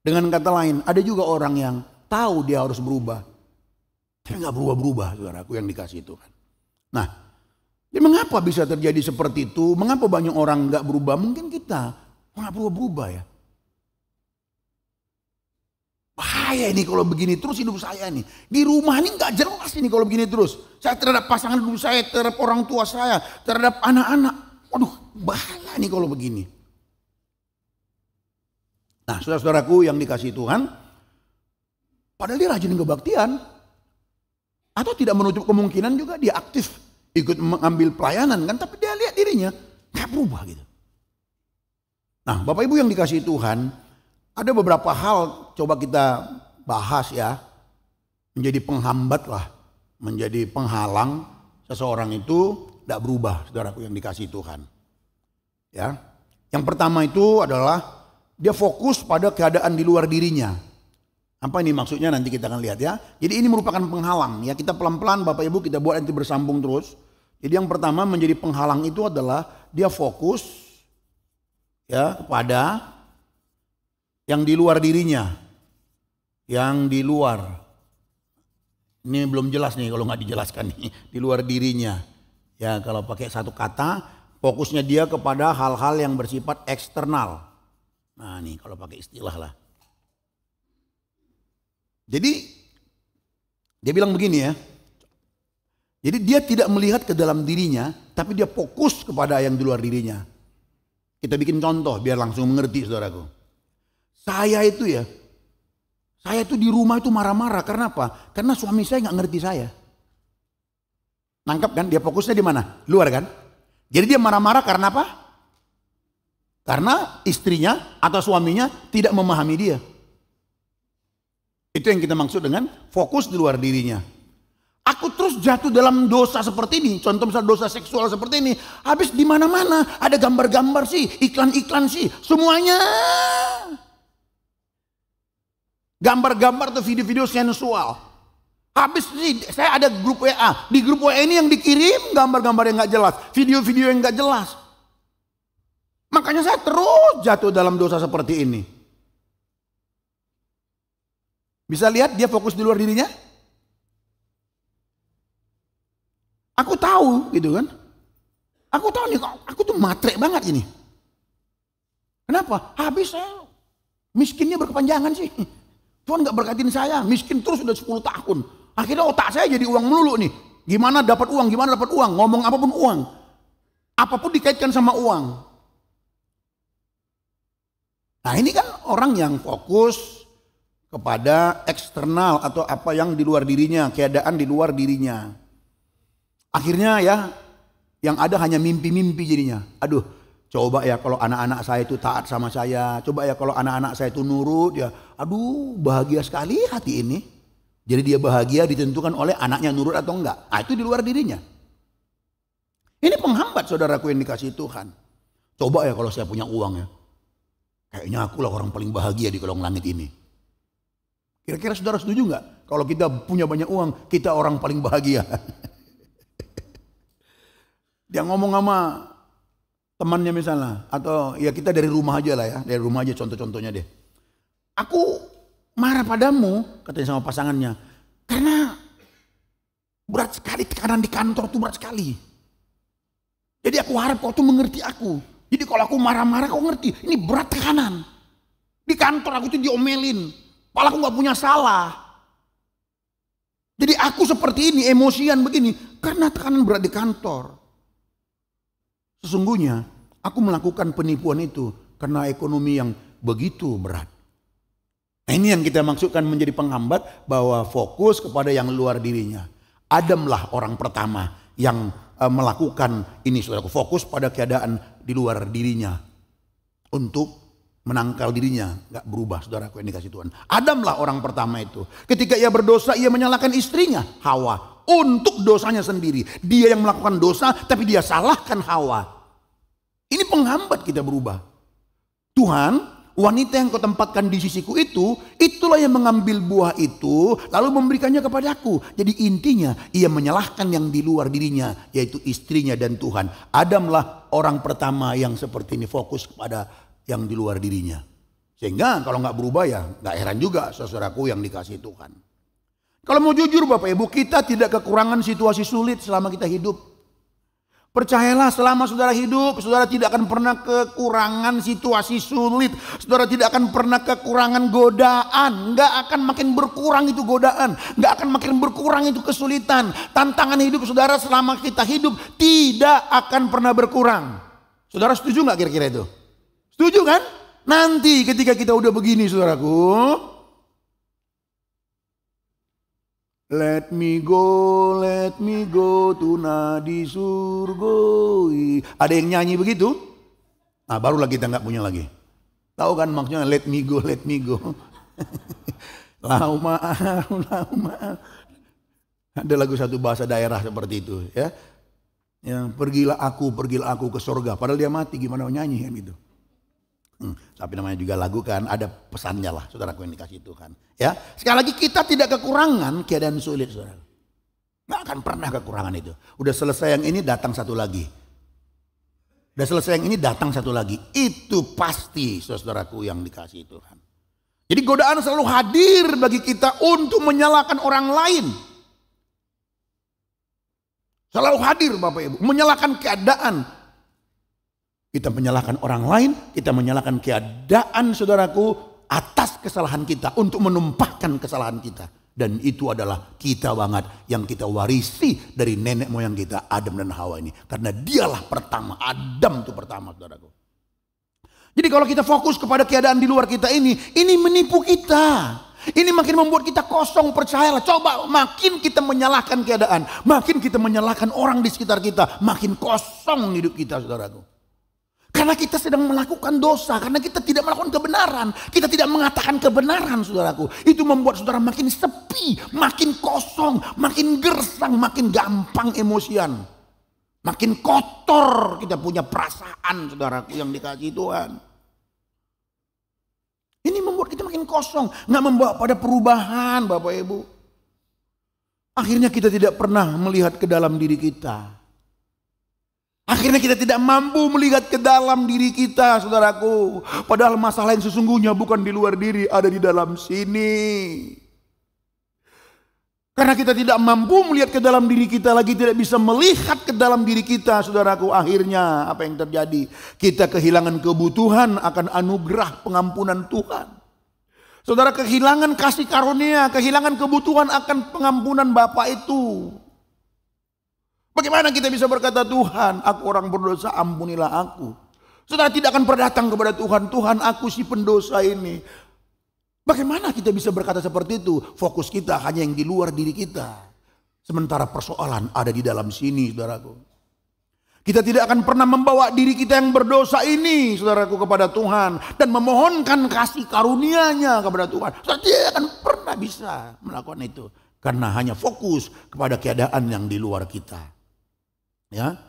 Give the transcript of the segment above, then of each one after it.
Dengan kata lain, ada juga orang yang tahu dia harus berubah, tapi nggak berubah-berubah, saudaraku yang dikasihi Tuhan. Nah, ya mengapa bisa terjadi seperti itu? Mengapa banyak orang nggak berubah? Mungkin kita nggak berubah-berubah ya. Bahaya ini kalau begini terus hidup saya nih. Di rumah ini nggak jelas ini kalau begini terus. Saya terhadap pasangan hidup saya, terhadap orang tua saya, terhadap anak-anak. Waduh, bahaya nih kalau begini. Nah, saudara-saudaraku yang dikasihi Tuhan, padahal dia rajin kebaktian, atau tidak menutup kemungkinan juga dia aktif ikut mengambil pelayanan kan, tapi dia lihat dirinya nggak berubah gitu. Nah, Bapak Ibu yang dikasihi Tuhan, ada beberapa hal coba kita bahas ya, menjadi penghambat lah, menjadi penghalang seseorang itu tidak berubah, saudaraku yang dikasihi Tuhan. Ya, yang pertama itu adalah dia fokus pada keadaan di luar dirinya. Apa ini maksudnya nanti kita akan lihat ya. Jadi ini merupakan penghalang ya. Kita pelan-pelan Bapak Ibu kita buat nanti bersambung terus. Jadi yang pertama menjadi penghalang itu adalah dia fokus ya kepada yang di luar dirinya. Yang di luar. Ini belum jelas nih kalau nggak dijelaskan nih. Di luar dirinya. Ya kalau pakai satu kata, fokusnya dia kepada hal-hal yang bersifat eksternal. Nah nih kalau pakai istilah lah. Jadi dia bilang begini ya. Jadi dia tidak melihat ke dalam dirinya, tapi dia fokus kepada yang di luar dirinya. Kita bikin contoh biar langsung mengerti saudaraku. Saya itu di rumah itu marah-marah karena apa? Karena suami saya nggak ngerti saya. Nangkap kan? Dia fokusnya di mana? Luar kan? Jadi dia marah-marah karena apa? Karena istrinya atau suaminya tidak memahami dia. Itu yang kita maksud dengan fokus di luar dirinya. Aku terus jatuh dalam dosa seperti ini. Contoh misalnya dosa seksual seperti ini. Habis di mana-mana ada gambar-gambar sih, iklan-iklan sih, semuanya. Gambar-gambar atau video-video sensual. Habis sih saya ada grup WA. Di grup WA ini yang dikirim gambar-gambar yang nggak jelas, video-video yang nggak jelas. Makanya saya terus jatuh dalam dosa seperti ini. Bisa lihat dia fokus di luar dirinya? Aku tahu gitu kan. Aku tahu nih, aku tuh matre banget ini. Kenapa? Habis saya miskinnya berkepanjangan sih. Tuhan gak berkatin saya, miskin terus sudah 10 tahun. Akhirnya otak saya jadi uang melulu nih. Gimana dapat uang, ngomong apapun uang. Apapun dikaitkan sama uang. Nah ini kan orang yang fokus kepada eksternal atau apa yang di luar dirinya, keadaan di luar dirinya. Akhirnya ya yang ada hanya mimpi-mimpi jadinya. Aduh, coba ya kalau anak-anak saya itu taat sama saya, coba ya kalau anak-anak saya itu nurut ya. Aduh, bahagia sekali hati ini. Jadi dia bahagia ditentukan oleh anaknya nurut atau enggak. Nah, itu di luar dirinya. Ini penghambat saudaraku yang dikasihi Tuhan. Coba ya kalau saya punya uang ya. Kayaknya akulah orang paling bahagia di kolong langit ini. Kira-kira saudara setuju nggak? Kalau kita punya banyak uang, kita orang paling bahagia. Dia ngomong sama temannya misalnya, atau ya kita dari rumah aja lah ya, dari rumah aja contoh-contohnya deh. Aku marah padamu, katanya sama pasangannya, karena berat sekali tekanan di kantor tuh berat sekali. Jadi aku harap kau tuh mengerti aku. Jadi kalau aku marah-marah kau ngerti, ini berat tekanan. Di kantor aku tuh diomelin, padahal aku gak punya salah. Jadi aku seperti ini, emosian begini, karena tekanan berat di kantor. Sesungguhnya aku melakukan penipuan itu karena ekonomi yang begitu berat. Nah ini yang kita maksudkan menjadi penghambat, bahwa fokus kepada yang luar dirinya. Adamlah orang pertama yang melakukan ini, saudaraku, fokus pada keadaan di luar dirinya untuk menangkal dirinya, nggak berubah, saudaraku yang dikasihi Tuhan. Adamlah orang pertama itu. Ketika ia berdosa, ia menyalahkan istrinya Hawa untuk dosanya sendiri. Dia yang melakukan dosa, tapi dia salahkan Hawa. Ini penghambat kita berubah. Tuhan, wanita yang kau tempatkan di sisiku itu, itulah yang mengambil buah itu, lalu memberikannya kepadaku. Jadi intinya, ia menyalahkan yang di luar dirinya, yaitu istrinya dan Tuhan. Adamlah orang pertama yang seperti ini, fokus kepada yang di luar dirinya. Sehingga kalau nggak berubah ya nggak heran juga saudaraku yang dikasihi Tuhan. Kalau mau jujur Bapak Ibu, kita tidak kekurangan situasi sulit selama kita hidup. Percayalah, selama saudara hidup, saudara tidak akan pernah kekurangan situasi sulit. Saudara tidak akan pernah kekurangan godaan. Nggak akan makin berkurang itu godaan. Nggak akan makin berkurang itu kesulitan. Tantangan hidup saudara selama kita hidup tidak akan pernah berkurang. Saudara setuju nggak kira-kira itu? Setuju kan? Nanti ketika kita udah begini saudaraku, let me go tuna di surga. Ada yang nyanyi begitu? Nah barulah kita nggak punya lagi. Tahu kan maksudnya let me go. Lau maaf. Ada lagu satu bahasa daerah seperti itu ya. Yang pergilah aku ke surga. Padahal dia mati, gimana mau nyanyi kan gitu. Tapi namanya juga lagu kan, ada pesannya lah saudaraku yang dikasih Tuhan. Ya, sekali lagi kita tidak kekurangan keadaan sulit saudara. Nggak akan pernah kekurangan itu. Udah selesai yang ini datang satu lagi. Udah selesai yang ini datang satu lagi. Itu pasti saudaraku yang dikasih Tuhan. Jadi godaan selalu hadir bagi kita untuk menyalahkan orang lain. Selalu hadir Bapak Ibu, menyalahkan keadaan. Kita menyalahkan orang lain, kita menyalahkan keadaan saudaraku atas kesalahan kita untuk menumpahkan kesalahan kita. Dan itu adalah kita banget yang kita warisi dari nenek moyang kita Adam dan Hawa ini. Karena dialah pertama, Adam itu pertama saudaraku. Jadi kalau kita fokus kepada keadaan di luar kita ini menipu kita. Ini makin membuat kita kosong, percayalah. Coba makin kita menyalahkan keadaan, makin kita menyalahkan orang di sekitar kita, makin kosong hidup kita saudaraku. Karena kita sedang melakukan dosa, karena kita tidak melakukan kebenaran, kita tidak mengatakan kebenaran saudaraku. Itu membuat saudara makin sepi, makin kosong, makin gersang, makin gampang emosian. Makin kotor kita punya perasaan saudaraku yang dikasihi Tuhan. Ini membuat kita makin kosong, nggak membawa pada perubahan Bapak Ibu. Akhirnya kita tidak pernah melihat ke dalam diri kita. Akhirnya kita tidak mampu melihat ke dalam diri kita saudaraku. Padahal masalah yang sesungguhnya bukan di luar diri, ada di dalam sini. Karena kita tidak mampu melihat ke dalam diri kita lagi, tidak bisa melihat ke dalam diri kita saudaraku. Akhirnya apa yang terjadi? Kita kehilangan kebutuhan akan anugerah pengampunan Tuhan. Saudara kehilangan kasih karunia, kehilangan kebutuhan akan pengampunan Bapa itu. Bagaimana kita bisa berkata Tuhan, aku orang berdosa, ampunilah aku. Saudara tidak akan pernah datang kepada Tuhan, Tuhan aku si pendosa ini. Bagaimana kita bisa berkata seperti itu? Fokus kita hanya yang di luar diri kita. Sementara persoalan ada di dalam sini saudaraku. Kita tidak akan pernah membawa diri kita yang berdosa ini saudaraku kepada Tuhan. Dan memohonkan kasih karunia-Nya kepada Tuhan. Saudara tidak akan pernah bisa melakukan itu. Karena hanya fokus kepada keadaan yang di luar kita. Ya,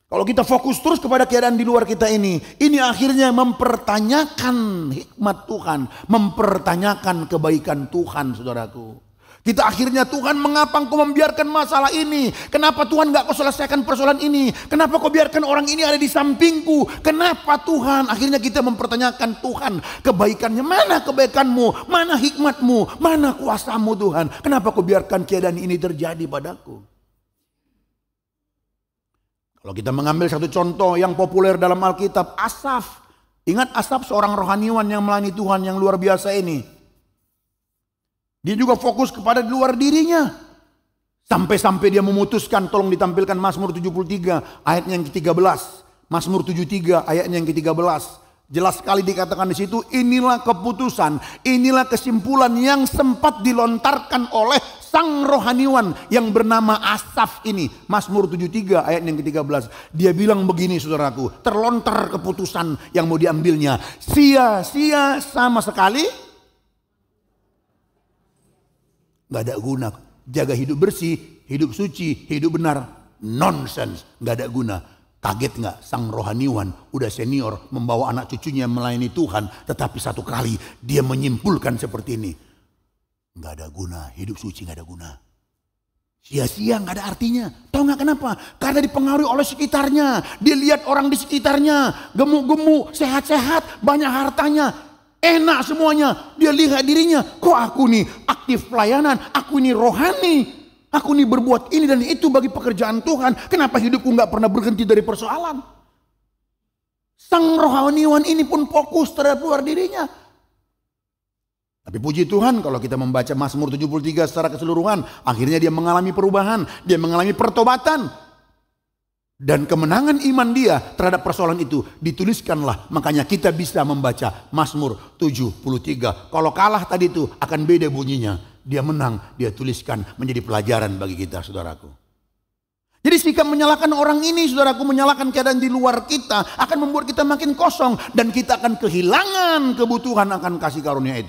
kalau kita fokus terus kepada keadaan di luar kita ini akhirnya mempertanyakan hikmat Tuhan, mempertanyakan kebaikan Tuhan, saudaraku. Kita akhirnya Tuhan, mengapa Engkau membiarkan masalah ini? Kenapa Tuhan gak kau selesaikan persoalan ini? Kenapa kau biarkan orang ini ada di sampingku? Kenapa Tuhan? Akhirnya kita mempertanyakan Tuhan, kebaikannya, mana kebaikanmu? Mana hikmatmu? Mana kuasamu Tuhan? Kenapa kau biarkan keadaan ini terjadi padaku? Kalau kita mengambil satu contoh yang populer dalam Alkitab, Asaf. Ingat Asaf seorang rohaniwan yang melayani Tuhan yang luar biasa ini. Dia juga fokus kepada di luar dirinya. Sampai-sampai dia memutuskan, tolong ditampilkan Mazmur 73 ayatnya yang ke-13. Mazmur 73 ayatnya yang ke-13. Jelas sekali dikatakan di situ, inilah keputusan, inilah kesimpulan yang sempat dilontarkan oleh sang rohaniwan yang bernama Asaf ini. Mazmur 73 ayat yang ke-13. Dia bilang begini saudaraku, terlontar keputusan yang mau diambilnya. Sia-sia sama sekali. Gak ada guna. Jaga hidup bersih, hidup suci, hidup benar. Nonsense, gak ada guna. Kaget gak sang rohaniwan udah senior membawa anak cucunya melayani Tuhan. Tetapi satu kali dia menyimpulkan seperti ini. Gak ada guna, hidup suci gak ada guna. Sia-sia gak ada artinya. Tahu gak kenapa? Karena dipengaruhi oleh sekitarnya. Dia lihat orang di sekitarnya gemuk-gemuk, sehat-sehat, banyak hartanya. enak semuanya. Dia lihat dirinya, kok aku nih aktif pelayanan, aku ini rohani, aku ini berbuat ini dan itu bagi pekerjaan Tuhan. Kenapa hidupku nggak pernah berhenti dari persoalan? Sang rohaniwan ini pun fokus terhadap luar dirinya. Tapi puji Tuhan kalau kita membaca Mazmur 73 secara keseluruhan, akhirnya dia mengalami perubahan, dia mengalami pertobatan. Dan kemenangan iman dia terhadap persoalan itu dituliskanlah. Makanya kita bisa membaca Mazmur 73. Kalau kalah tadi itu akan beda bunyinya. Dia menang, dia tuliskan menjadi pelajaran bagi kita, saudaraku. Jadi sikap menyalahkan orang ini, saudaraku, menyalahkan keadaan di luar kita akan membuat kita makin kosong. Dan kita akan kehilangan kebutuhan akan kasih karunia itu.